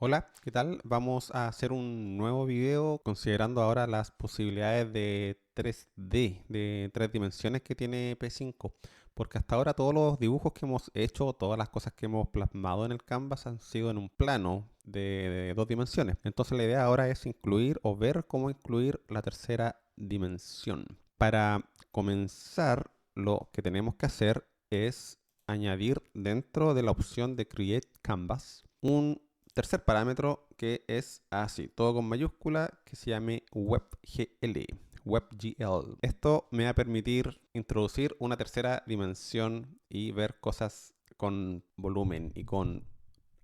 Hola, ¿qué tal? Vamos a hacer un nuevo video considerando ahora las posibilidades de 3D, de tres dimensiones que tiene P5. Porque hasta ahora todos los dibujos que hemos hecho, todas las cosas que hemos plasmado en el Canvas han sido en un plano de dos dimensiones. Entonces la idea ahora es incluir o ver cómo incluir la tercera dimensión. Para comenzar, lo que tenemos que hacer es añadir dentro de la opción de Create Canvas un tercer parámetro que es así, todo con mayúscula, que se llame WebGL. WebGL. Esto me va a permitir introducir una tercera dimensión y ver cosas con volumen y con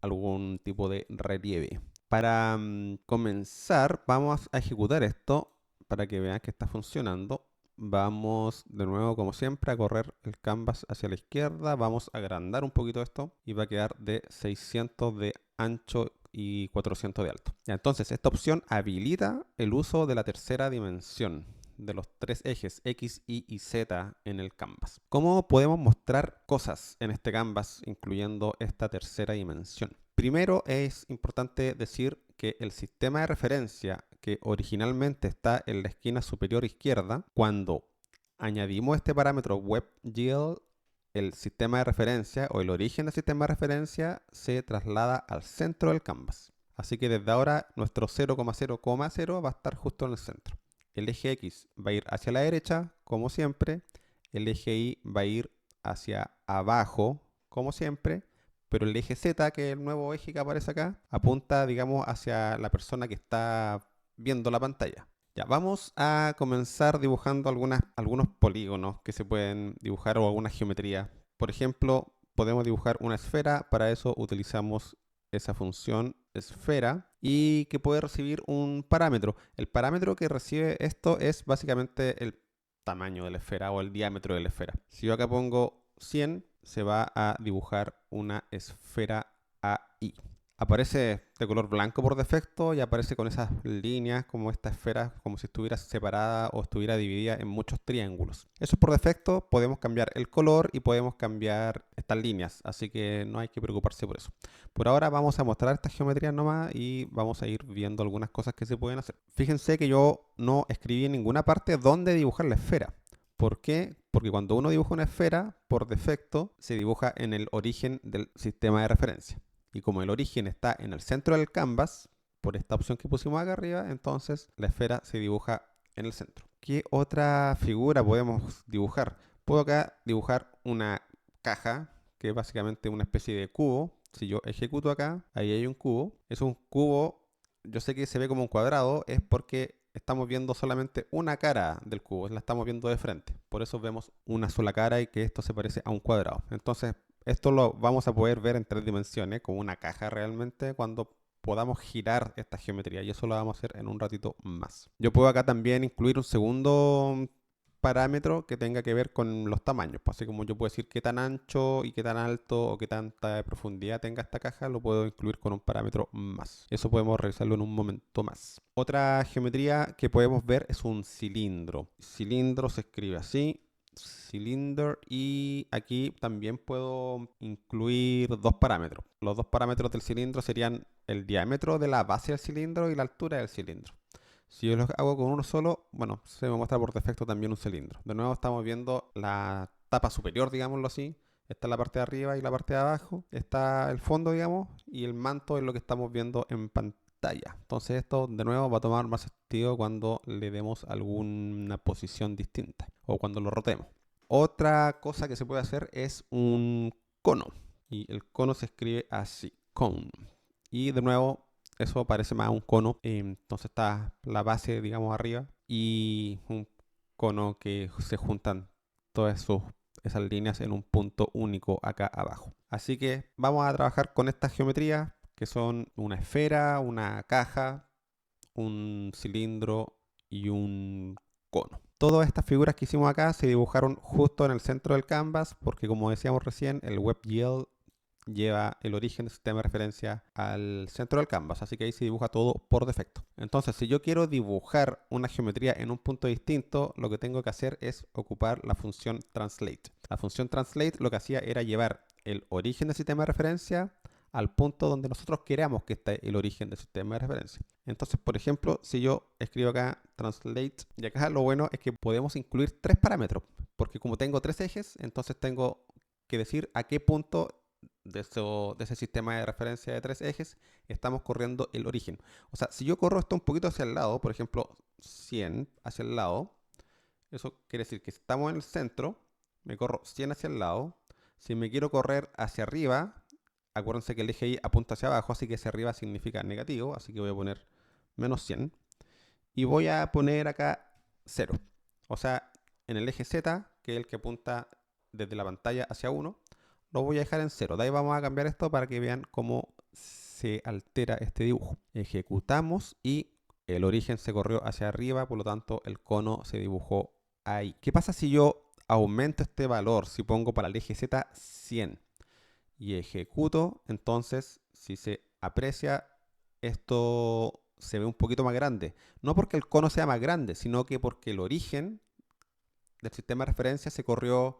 algún tipo de relieve. Para comenzar, vamos a ejecutar esto para que vean que está funcionando. Vamos de nuevo, como siempre, a correr el canvas hacia la izquierda. Vamos a agrandar un poquito esto y va a quedar de 600 de ancho y 400 de alto. Ya, entonces, esta opción habilita el uso de la tercera dimensión de los tres ejes X, Y y Z en el canvas. ¿Cómo podemos mostrar cosas en este canvas, incluyendo esta tercera dimensión? Primero es importante decir que el sistema de referencia que originalmente está en la esquina superior izquierda, cuando añadimos este parámetro WebGL, el sistema de referencia o el origen del sistema de referencia se traslada al centro del canvas. Así que desde ahora nuestro 0,0,0 va a estar justo en el centro. El eje X va a ir hacia la derecha, como siempre. El eje Y va a ir hacia abajo, como siempre. Pero el eje Z, que es el nuevo eje que aparece acá, apunta, digamos, hacia la persona que está viendo la pantalla. Ya, vamos a comenzar dibujando algunos polígonos que se pueden dibujar o alguna geometría. Por ejemplo, podemos dibujar una esfera. Para eso utilizamos esa función esfera y que puede recibir un parámetro. El parámetro que recibe esto es básicamente el tamaño de la esfera o el diámetro de la esfera. Si yo acá pongo 100, se va a dibujar una esfera AI. Aparece de color blanco por defecto y aparece con esas líneas como esta esfera, como si estuviera separada o estuviera dividida en muchos triángulos. Eso es por defecto, podemos cambiar el color y podemos cambiar estas líneas, así que no hay que preocuparse por eso. Por ahora vamos a mostrar estas geometrías nomás y vamos a ir viendo algunas cosas que se pueden hacer. Fíjense que yo no escribí en ninguna parte dónde dibujar la esfera. ¿Por qué? Porque cuando uno dibuja una esfera, por defecto se dibuja en el origen del sistema de referencia. Y como el origen está en el centro del canvas, por esta opción que pusimos acá arriba, entonces la esfera se dibuja en el centro. ¿Qué otra figura podemos dibujar? Puedo acá dibujar una caja, que es básicamente una especie de cubo. Si yo ejecuto acá, ahí hay un cubo. Es un cubo, yo sé que se ve como un cuadrado, es porque estamos viendo solamente una cara del cubo, la estamos viendo de frente. Por eso vemos una sola cara y que esto se parece a un cuadrado. Entonces, esto lo vamos a poder ver en tres dimensiones, como una caja realmente, cuando podamos girar esta geometría. Y eso lo vamos a hacer en un ratito más. Yo puedo acá también incluir un segundo parámetro que tenga que ver con los tamaños. Pues así como yo puedo decir qué tan ancho y qué tan alto o qué tanta profundidad tenga esta caja, lo puedo incluir con un parámetro más. Eso podemos realizarlo en un momento más. Otra geometría que podemos ver es un cilindro. Cilindro se escribe así, cylinder, y aquí también puedo incluir dos parámetros. Los dos parámetros del cilindro serían el diámetro de la base del cilindro y la altura del cilindro. Si yo lo hago con uno solo, bueno, se me muestra por defecto también un cilindro. De nuevo estamos viendo la tapa superior, digámoslo así. Está la parte de arriba y la parte de abajo. Está el fondo, digamos, y el manto es lo que estamos viendo en pantalla. Entonces esto de nuevo va a tomar más sentido cuando le demos alguna posición distinta o cuando lo rotemos. Otra cosa que se puede hacer es un cono. Y el cono se escribe así, cone. Y de nuevo, eso parece más un cono. Entonces está la base, digamos, arriba. Y un cono que se juntan todas esas líneas en un punto único acá abajo. Así que vamos a trabajar con estas geometrías que son una esfera, una caja, un cilindro y un cono. Todas estas figuras que hicimos acá se dibujaron justo en el centro del canvas porque, como decíamos recién, el WebGL lleva el origen del sistema de referencia al centro del canvas, así que ahí se dibuja todo por defecto. Entonces, si yo quiero dibujar una geometría en un punto distinto, lo que tengo que hacer es ocupar la función translate. La función translate lo que hacía era llevar el origen del sistema de referencia al punto donde nosotros queramos que esté el origen del sistema de referencia. Entonces, por ejemplo, si yo escribo acá translate, y acá lo bueno es que podemos incluir 3 parámetros, porque como tengo 3 ejes, entonces tengo que decir a qué punto de ese sistema de referencia de 3 ejes estamos corriendo el origen. O sea, si yo corro esto un poquito hacia el lado, por ejemplo, 100 hacia el lado, eso quiere decir que si estamos en el centro, me corro 100 hacia el lado. Si me quiero correr hacia arriba, acuérdense que el eje Y apunta hacia abajo, así que hacia arriba significa negativo, así que voy a poner menos 100. Y voy a poner acá 0. O sea, en el eje Z, que es el que apunta desde la pantalla hacia 1, lo voy a dejar en 0. De ahí vamos a cambiar esto para que vean cómo se altera este dibujo. Ejecutamos y el origen se corrió hacia arriba, por lo tanto el cono se dibujó ahí. ¿Qué pasa si yo aumento este valor? Si pongo para el eje Z 100 y ejecuto, entonces si se aprecia, esto se ve un poquito más grande. No porque el cono sea más grande, sino que porque el origen del sistema de referencia se corrió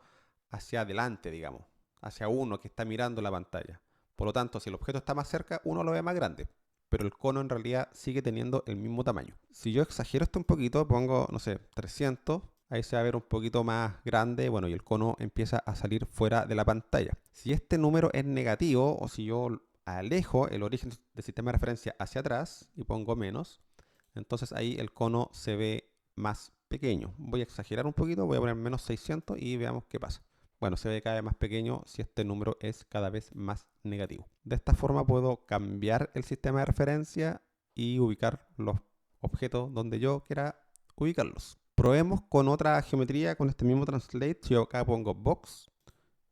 hacia adelante, digamos, hacia uno que está mirando la pantalla. Por lo tanto, si el objeto está más cerca, uno lo ve más grande, pero el cono en realidad sigue teniendo el mismo tamaño. Si yo exagero esto un poquito, pongo, no sé, 300, ahí se va a ver un poquito más grande, bueno, y el cono empieza a salir fuera de la pantalla. Si este número es negativo, o si yo alejo el origen del sistema de referencia hacia atrás y pongo menos, entonces ahí el cono se ve más pequeño. Voy a exagerar un poquito, voy a poner menos 600 y veamos qué pasa. Bueno, se ve cada vez más pequeño si este número es cada vez más negativo. De esta forma puedo cambiar el sistema de referencia y ubicar los objetos donde yo quiera ubicarlos. Probemos con otra geometría, con este mismo translate. Si yo acá pongo box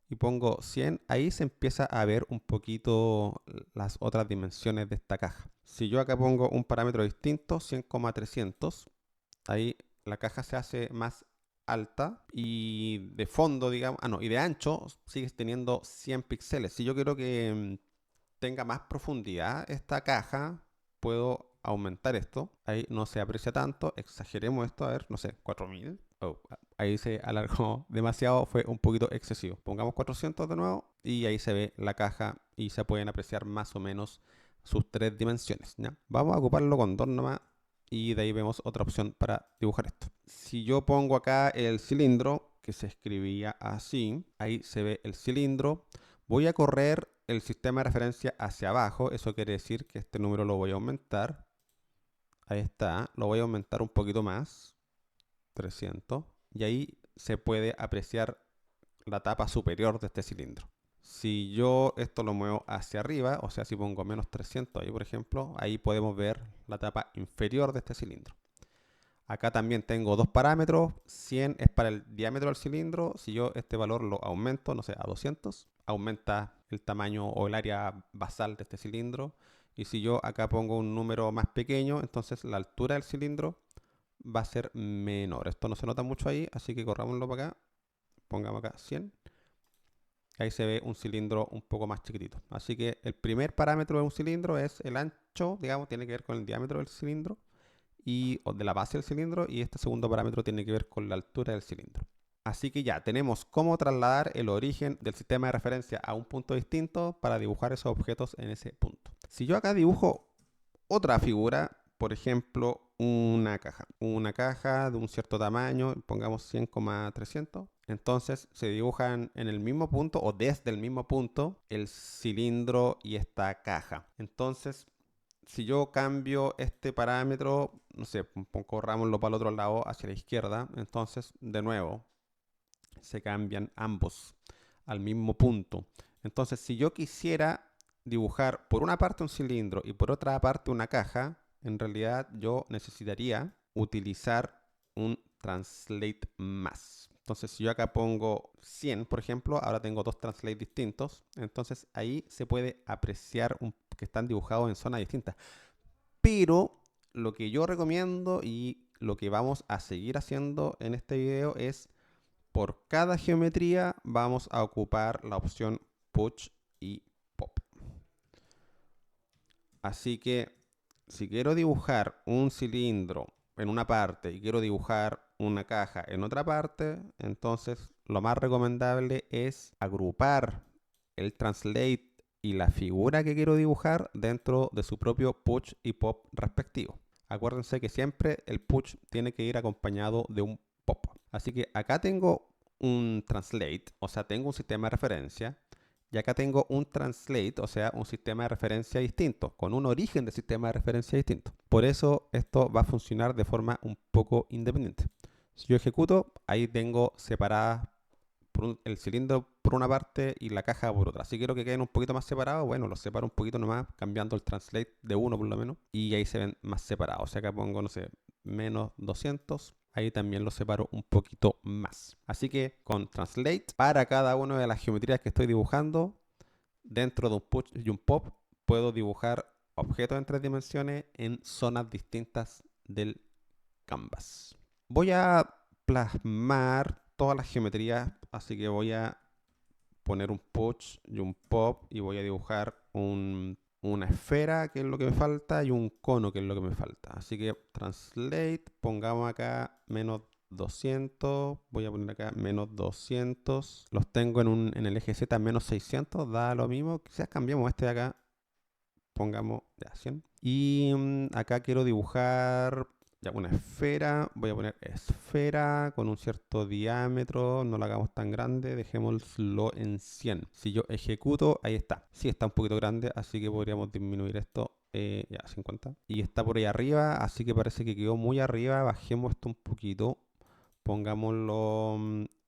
y pongo 100, ahí se empieza a ver un poquito las otras dimensiones de esta caja. Si yo acá pongo un parámetro distinto, 100,300, ahí la caja se hace más alta y de fondo, digamos, y de ancho sigues teniendo 100 píxeles. Si yo quiero que tenga más profundidad esta caja, puedo aumentar esto. Ahí no se aprecia tanto, exageremos esto, a ver, no sé, 4000. Oh, ahí se alargó demasiado, fue un poquito excesivo. Pongamos 400 de nuevo y ahí se ve la caja y se pueden apreciar más o menos sus 3 dimensiones, ¿ya? Vamos a ocuparlo con 2 nomás y de ahí vemos otra opción para dibujar esto. Si yo pongo acá el cilindro, que se escribía así, ahí se ve el cilindro. Voy a correr el sistema de referencia hacia abajo, eso quiere decir que este número lo voy a aumentar. Ahí está, lo voy a aumentar un poquito más, 300, y ahí se puede apreciar la tapa superior de este cilindro. Si yo esto lo muevo hacia arriba, o sea, si pongo menos 300 ahí, por ejemplo, ahí podemos ver la tapa inferior de este cilindro. Acá también tengo 2 parámetros, 100 es para el diámetro del cilindro. Si yo este valor lo aumento, no sé, a 200, aumenta el tamaño o el área basal de este cilindro. Y si yo acá pongo un número más pequeño, entonces la altura del cilindro va a ser menor. Esto no se nota mucho ahí, así que corrámoslo para acá. Pongamos acá 100. Ahí se ve un cilindro un poco más chiquitito. Así que el primer parámetro de un cilindro es el ancho, digamos, tiene que ver con el diámetro del cilindro o de la base del cilindro, y este segundo parámetro tiene que ver con la altura del cilindro. Así que ya tenemos cómo trasladar el origen del sistema de referencia a un punto distinto para dibujar esos objetos en ese punto. Si yo acá dibujo otra figura, por ejemplo, una caja de un cierto tamaño, pongamos 100,300, entonces se dibujan en el mismo punto o desde el mismo punto el cilindro y esta caja. Entonces, si yo cambio este parámetro, no sé, corrámoslo para el otro lado, hacia la izquierda, entonces de nuevo se cambian ambos al mismo punto. Entonces, si yo quisiera dibujar por una parte un cilindro y por otra parte una caja, en realidad yo necesitaría utilizar un translate más. Entonces, si yo acá pongo 100, por ejemplo, ahora tengo 2 translates distintos. Entonces, ahí se puede apreciar que están dibujados en zonas distintas. Pero lo que yo recomiendo y lo que vamos a seguir haciendo en este video es, por cada geometría vamos a ocupar la opción Push y Pop. Así que si quiero dibujar un cilindro en una parte y quiero dibujar una caja en otra parte, entonces lo más recomendable es agrupar el translate y la figura que quiero dibujar dentro de su propio push y pop respectivo. Acuérdense que siempre el push tiene que ir acompañado de un pop. Así que acá tengo un translate, o sea, tengo un sistema de referencia. Y acá tengo un translate, o sea, un sistema de referencia distinto, con un origen de sistema de referencia distinto. Por eso esto va a funcionar de forma un poco independiente. Si yo ejecuto, ahí tengo separadas el cilindro por una parte y la caja por otra. Si quiero que queden un poquito más separados, bueno, los separo un poquito nomás, cambiando el translate de uno por lo menos, y ahí se ven más separados. O sea, acá pongo, no sé, menos 200, ahí también los separo un poquito más. Así que con translate, para cada una de las geometrías que estoy dibujando, dentro de un push y un pop, puedo dibujar objetos en 3 dimensiones en zonas distintas del canvas. Voy a plasmar todas las geometrías, así que voy a poner un push y un pop y voy a dibujar una esfera, que es lo que me falta, y un cono, que es lo que me falta. Así que translate, pongamos acá menos 200, voy a poner acá menos 200, los tengo en el eje Z menos 600, da lo mismo, quizás cambiemos este de acá, pongamos ya 100. Y acá quiero dibujar ya una esfera, voy a poner esfera con un cierto diámetro, no la hagamos tan grande, dejémoslo en 100. Si yo ejecuto, ahí está. Sí está un poquito grande, así que podríamos disminuir esto ya 50. Y está por ahí arriba, así que parece que quedó muy arriba, bajemos esto un poquito, pongámoslo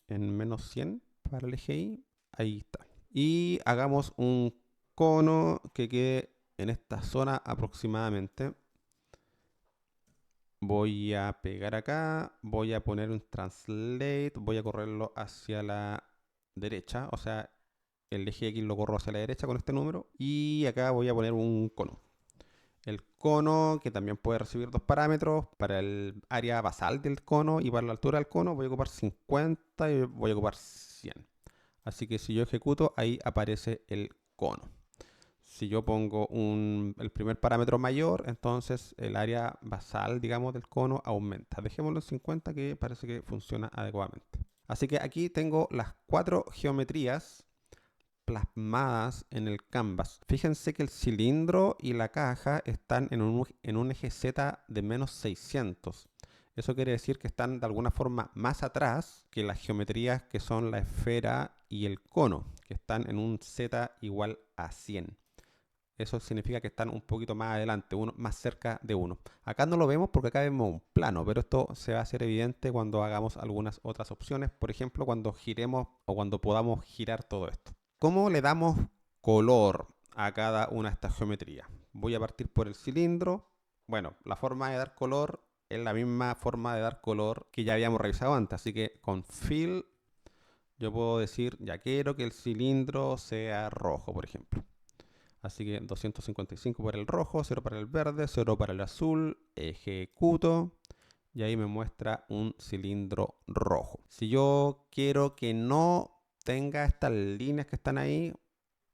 en menos 100 para el eje Y, ahí está. Y hagamos un cono que quede en esta zona aproximadamente. Voy a pegar acá, voy a poner un translate, voy a correrlo hacia la derecha, o sea, el eje X lo corro hacia la derecha con este número, y acá voy a poner un cono. El cono, que también puede recibir 2 parámetros, para el área basal del cono y para la altura del cono voy a ocupar 50 y voy a ocupar 100. Así que si yo ejecuto, ahí aparece el cono. Si yo pongo el primer parámetro mayor, entonces el área basal, digamos, del cono aumenta. Dejémoslo en 50, que parece que funciona adecuadamente. Así que aquí tengo las 4 geometrías plasmadas en el canvas. Fíjense que el cilindro y la caja están en un eje Z de menos 600. Eso quiere decir que están de alguna forma más atrás que las geometrías que son la esfera y el cono, que están en un Z igual a 100. Eso significa que están un poquito más adelante, más cerca de 1. Acá no lo vemos porque acá vemos un plano, pero esto se va a hacer evidente cuando hagamos algunas otras opciones. Por ejemplo, cuando giremos o cuando podamos girar todo esto. ¿Cómo le damos color a cada una de estas geometrías? Voy a partir por el cilindro. Bueno, la forma de dar color es la misma forma de dar color que ya habíamos revisado antes. Así que con Fill yo puedo decir, ya quiero que el cilindro sea rojo, por ejemplo. Así que 255 para el rojo, 0 para el verde, 0 para el azul, ejecuto y ahí me muestra un cilindro rojo. Si yo quiero que no tenga estas líneas que están ahí,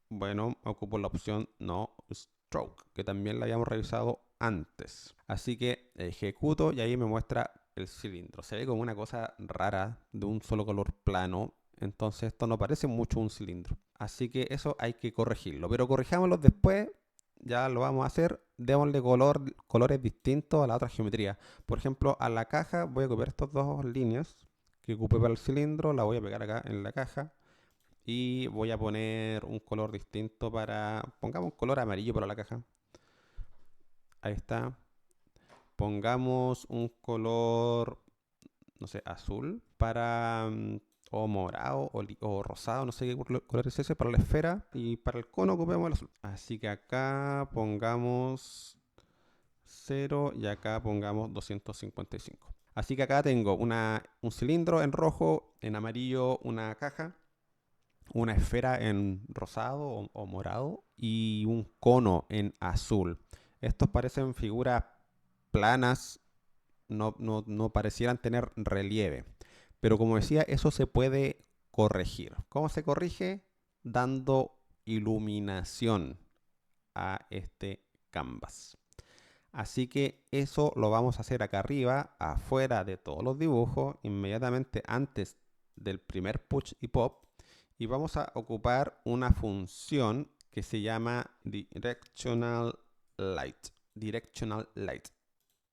bueno, ocupo la opción no stroke, que también la habíamos revisado antes. Así que ejecuto y ahí me muestra el cilindro. Se ve como una cosa rara de un solo color plano. Entonces esto no parece mucho un cilindro. Así que eso hay que corregirlo. Pero corrijámoslo después. Ya lo vamos a hacer. Démosle colores distintos a la otra geometría. Por ejemplo, a la caja voy a copiar estas dos líneas que ocupé para el cilindro. La voy a pegar acá en la caja. Y voy a poner un color distinto para... Pongamos un color amarillo para la caja. Ahí está. Pongamos un color, no sé, azul para... o morado o rosado, no sé qué color es ese para la esfera, y para el cono ocupemos el azul. Así que acá pongamos 0 y acá pongamos 255. Así que acá tengo un cilindro en rojo, en amarillo una caja, una esfera en rosado o morado y un cono en azul. Estos parecen figuras planas, no parecieran tener relieve. Pero como decía, eso se puede corregir. ¿Cómo se corrige? Dando iluminación a este canvas. Así que eso lo vamos a hacer acá arriba, afuera de todos los dibujos, inmediatamente antes del primer push y pop. Y vamos a ocupar una función que se llama Directional Light. Directional Light.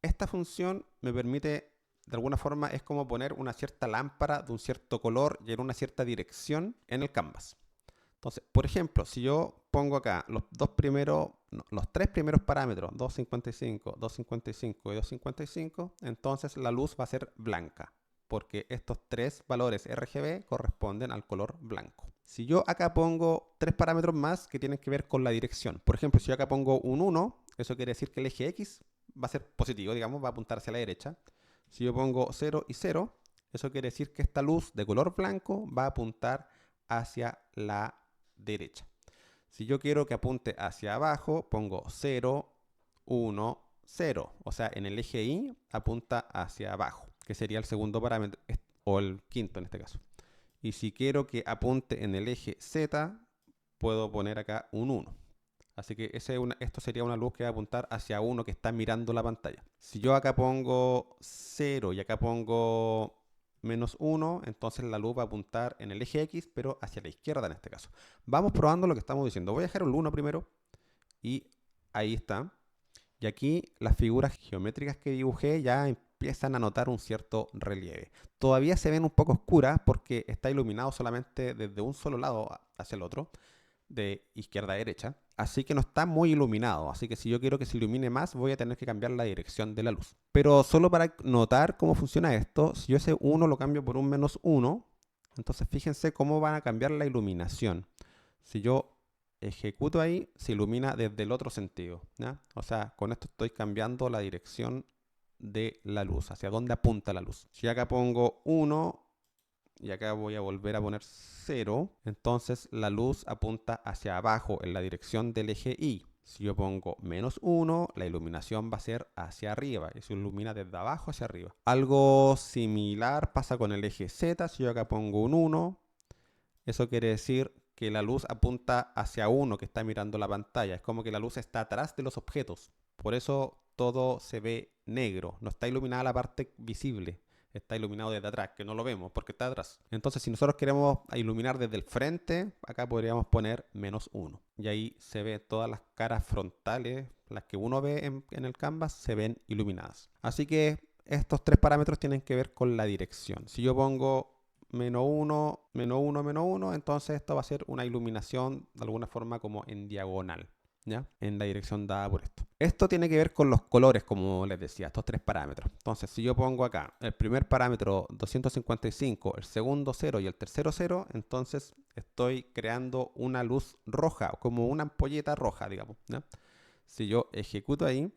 Esta función me permite, de alguna forma, es como poner una cierta lámpara de un cierto color y en una cierta dirección en el canvas. Entonces, por ejemplo, si yo pongo acá los tres primeros parámetros, 255, 255 y 255, entonces la luz va a ser blanca, porque estos tres valores RGB corresponden al color blanco. Si yo acá pongo tres parámetros más que tienen que ver con la dirección, por ejemplo, si yo acá pongo un 1, eso quiere decir que el eje X va a ser positivo, digamos, va a apuntar hacia la derecha. Si yo pongo 0 y 0, eso quiere decir que esta luz de color blanco va a apuntar hacia la derecha. Si yo quiero que apunte hacia abajo, pongo 0, 1, 0. O sea, en el eje Y apunta hacia abajo, que sería el segundo parámetro, o el quinto en este caso. Y si quiero que apunte en el eje Z, puedo poner acá un 1. Así que esto sería una luz que va a apuntar hacia uno que está mirando la pantalla. Si yo acá pongo 0 y acá pongo -1, entonces la luz va a apuntar en el eje X, pero hacia la izquierda en este caso. Vamos probando lo que estamos diciendo. Voy a dejar el 1 primero y ahí está. Y aquí las figuras geométricas que dibujé ya empiezan a notar un cierto relieve. Todavía se ven un poco oscuras porque está iluminado solamente desde un solo lado hacia el otro, de izquierda a derecha, así que no está muy iluminado, así que si yo quiero que se ilumine más voy a tener que cambiar la dirección de la luz. Pero solo para notar cómo funciona esto, si yo ese 1 lo cambio por un -1, entonces fíjense cómo van a cambiar la iluminación. Si yo ejecuto ahí, se ilumina desde el otro sentido, ¿ya? O sea, con esto estoy cambiando la dirección de la luz, hacia dónde apunta la luz. Si acá pongo 1, y acá voy a volver a poner 0, entonces la luz apunta hacia abajo en la dirección del eje Y. Si yo pongo -1, la iluminación va a ser hacia arriba y se ilumina desde abajo hacia arriba. Algo similar pasa con el eje Z. Si yo acá pongo un 1, eso quiere decir que la luz apunta hacia uno que está mirando la pantalla. Es como que la luz está atrás de los objetos. Por eso todo se ve negro. No está iluminada la parte visible. Está iluminado desde atrás, que no lo vemos porque está atrás. Entonces, si nosotros queremos iluminar desde el frente, acá podríamos poner -1. Y ahí se ve todas las caras frontales, las que uno ve en el canvas, se ven iluminadas. Así que estos tres parámetros tienen que ver con la dirección. Si yo pongo -1, -1, -1, entonces esto va a ser una iluminación de alguna forma como en diagonal, ¿ya? En la dirección dada por esto. Esto tiene que ver con los colores, como les decía, estos tres parámetros. Entonces, si yo pongo acá el primer parámetro 255, el segundo 0 y el tercero 0, entonces estoy creando una luz roja, como una ampolleta roja, digamos, ¿ya? Si yo ejecuto ahí,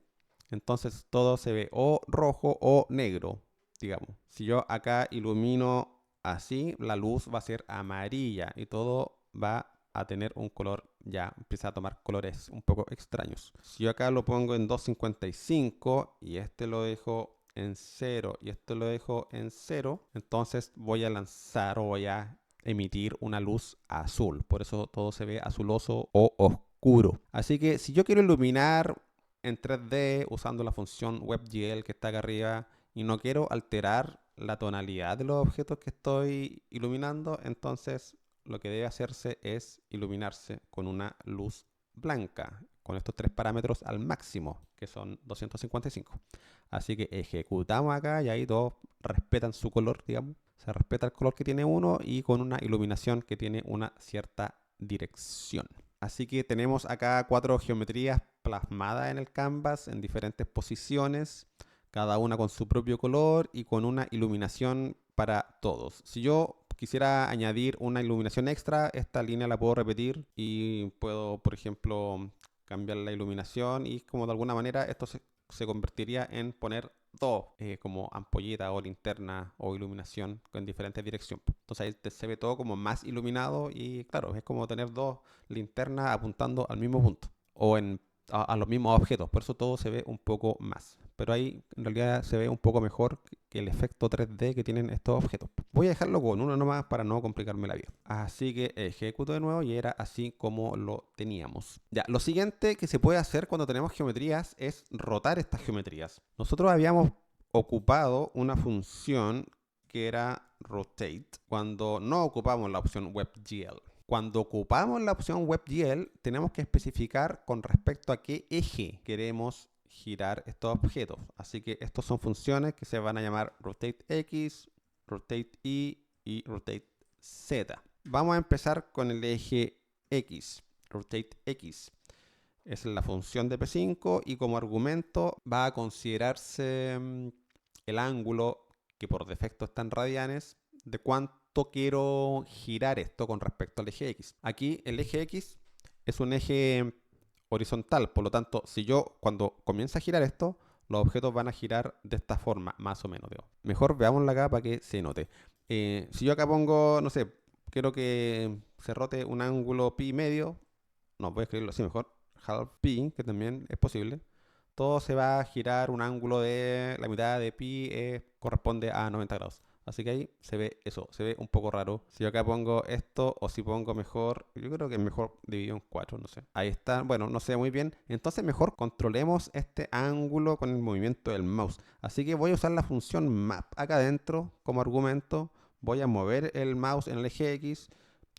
entonces todo se ve o rojo o negro, digamos. Si yo acá ilumino así, la luz va a ser amarilla y todo va a tener un color, ya empieza a tomar colores un poco extraños. Si yo acá lo pongo en 255 y este lo dejo en 0 y esto lo dejo en 0, entonces voy a lanzar o voy a emitir una luz azul. Por eso todo se ve azuloso o oscuro. Así que si yo quiero iluminar en 3D usando la función WebGL que está acá arriba y no quiero alterar la tonalidad de los objetos que estoy iluminando, entonces lo que debe hacerse es iluminarse con una luz blanca, con estos tres parámetros al máximo, que son 255. Así que ejecutamos acá y ahí todos respetan su color, digamos. Se respeta el color que tiene uno y con una iluminación que tiene una cierta dirección. Así que tenemos acá 4 geometrías plasmadas en el canvas en diferentes posiciones, cada una con su propio color y con una iluminación para todos. Si yo quisiera añadir una iluminación extra, esta línea la puedo repetir y puedo, por ejemplo, cambiar la iluminación y como de alguna manera esto se convertiría en poner dos como ampolleta o linterna o iluminación en diferentes direcciones. Entonces ahí se ve todo como más iluminado y claro, es como tener dos linternas apuntando al mismo punto o a los mismos objetos, por eso todo se ve un poco más. Pero ahí en realidad se ve un poco mejor que el efecto 3D que tienen estos objetos. Voy a dejarlo con uno nomás para no complicarme la vida. Así que ejecuto de nuevo y era así como lo teníamos. Ya, lo siguiente que se puede hacer cuando tenemos geometrías es rotar estas geometrías. Nosotros habíamos ocupado una función que era rotate cuando no ocupamos la opción WebGL. Cuando ocupamos la opción WebGL, tenemos que especificar con respecto a qué eje queremos girar estos objetos. Así que estas son funciones que se van a llamar RotateX, RotateY y RotateZ. Vamos a empezar con el eje X, RotateX. Es la función de P5 y como argumento va a considerarse el ángulo, que por defecto está en radianes, de cuánto quiero girar esto con respecto al eje X. Aquí el eje X es un eje horizontal, por lo tanto, si yo cuando comienza a girar esto, los objetos van a girar de esta forma, más o menos. Digo. Mejor veámosla acá para que se note. Si yo acá pongo, no sé, quiero que se rote un ángulo pi medio, no, voy a escribirlo así mejor, half pi, que también es posible. Todo se va a girar un ángulo de la mitad de pi, corresponde a 90 grados. Así que ahí se ve eso, se ve un poco raro. Si yo acá pongo esto o si pongo mejor, yo creo que es mejor dividido en 4, no sé. Ahí está, bueno, no se ve muy bien. Entonces mejor controlemos este ángulo con el movimiento del mouse. Así que voy a usar la función map acá adentro como argumento. Voy a mover el mouse en el eje X.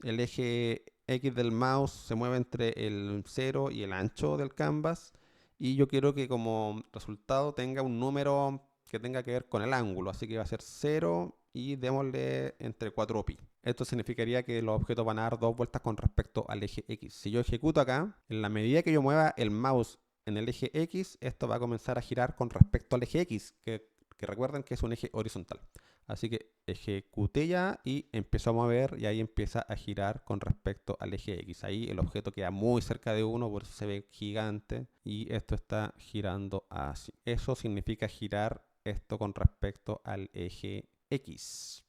El eje X del mouse se mueve entre el 0 y el ancho del canvas. Y yo quiero que como resultado tenga un número que tenga que ver con el ángulo, así que va a ser 0 y démosle entre 4 pi. Esto significaría que los objetos van a dar 2 vueltas con respecto al eje X. Si yo ejecuto acá, en la medida que yo mueva el mouse en el eje X, esto va a comenzar a girar con respecto al eje X, que recuerden que es un eje horizontal. Así que ejecuté ya y empezó a mover y ahí empieza a girar con respecto al eje X. Ahí el objeto queda muy cerca de 1, por eso se ve gigante y esto está girando así. Eso significa girar esto con respecto al eje X.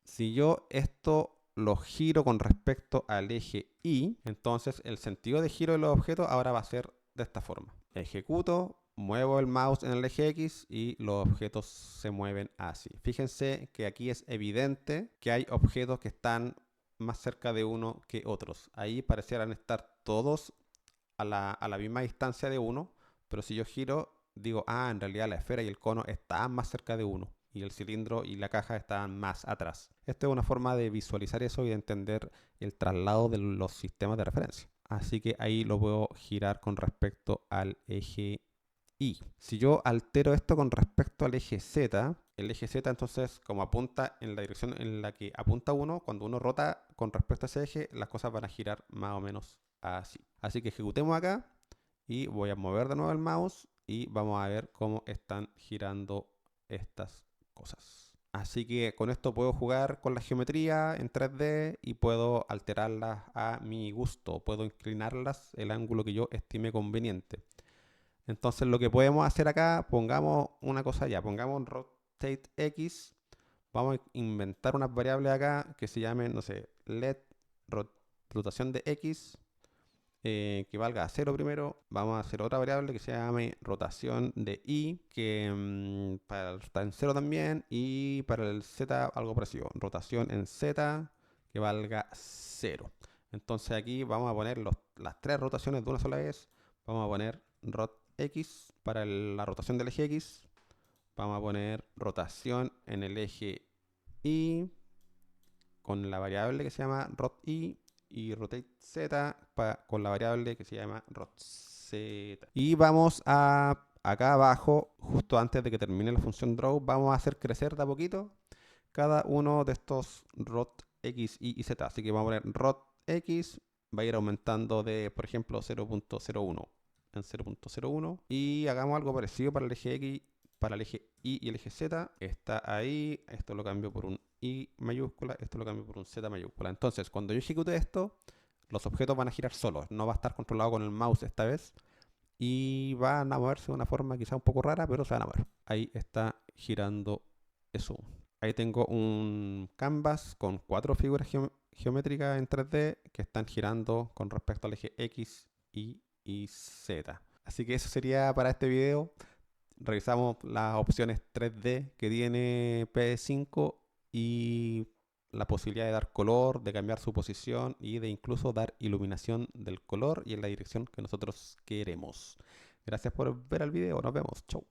Si yo esto lo giro con respecto al eje Y, entonces el sentido de giro de los objetos ahora va a ser de esta forma. Ejecuto, muevo el mouse en el eje X y los objetos se mueven así. Fíjense que aquí es evidente que hay objetos que están más cerca de uno que otros. Ahí parecieran estar todos a la misma distancia de 1, pero si yo giro, digo, en realidad la esfera y el cono están más cerca de 1 y el cilindro y la caja están más atrás. Esto es una forma de visualizar eso y de entender el traslado de los sistemas de referencia. Así que ahí lo puedo girar con respecto al eje Y. Si yo altero esto con respecto al eje Z, el eje Z entonces como apunta en la dirección en la que apunta uno, cuando uno rota con respecto a ese eje, las cosas van a girar más o menos así. Así que ejecutemos acá y voy a mover de nuevo el mouse y vamos a ver cómo están girando estas cosas. Así que con esto puedo jugar con la geometría en 3D y puedo alterarlas a mi gusto. Puedo inclinarlas el ángulo que yo estime conveniente. Entonces lo que podemos hacer acá, pongamos una cosa ya, pongamos rotate X. Vamos a inventar unas variables acá que se llamen, no sé, let rotación de X. Que valga 0 primero. Vamos a hacer otra variable que se llame rotación de Y, que está en 0 también. Y para el Z algo parecido, rotación en Z que valga 0. Entonces aquí vamos a poner las 3 rotaciones de una sola vez. Vamos a poner rot X para la rotación del eje X. Vamos a poner rotación en el eje Y con la variable que se llama rot y rotate Z con la variable que se llama rotz. Y vamos a acá abajo, justo antes de que termine la función draw, vamos a hacer crecer de a poquito cada uno de estos rot X, Y y Z. Así que vamos a poner rot X, va a ir aumentando de, por ejemplo, 0.01 en 0.01 y hagamos algo parecido para el eje X, para el eje Y y el eje Z. Está ahí, esto lo cambio por un Y mayúscula, esto lo cambio por un Z mayúscula. Entonces, cuando yo ejecute esto, los objetos van a girar solos, no va a estar controlado con el mouse esta vez y van a moverse de una forma quizá un poco rara, pero se van a mover. Ahí está girando eso. Ahí tengo un canvas con 4 figuras geométricas en 3D que están girando con respecto al eje X, Y y Z. Así que eso sería para este video. Revisamos las opciones 3D que tiene P5 y la posibilidad de dar color, de cambiar su posición y de incluso dar iluminación del color y en la dirección que nosotros queremos. Gracias por ver el video. Nos vemos. Chau.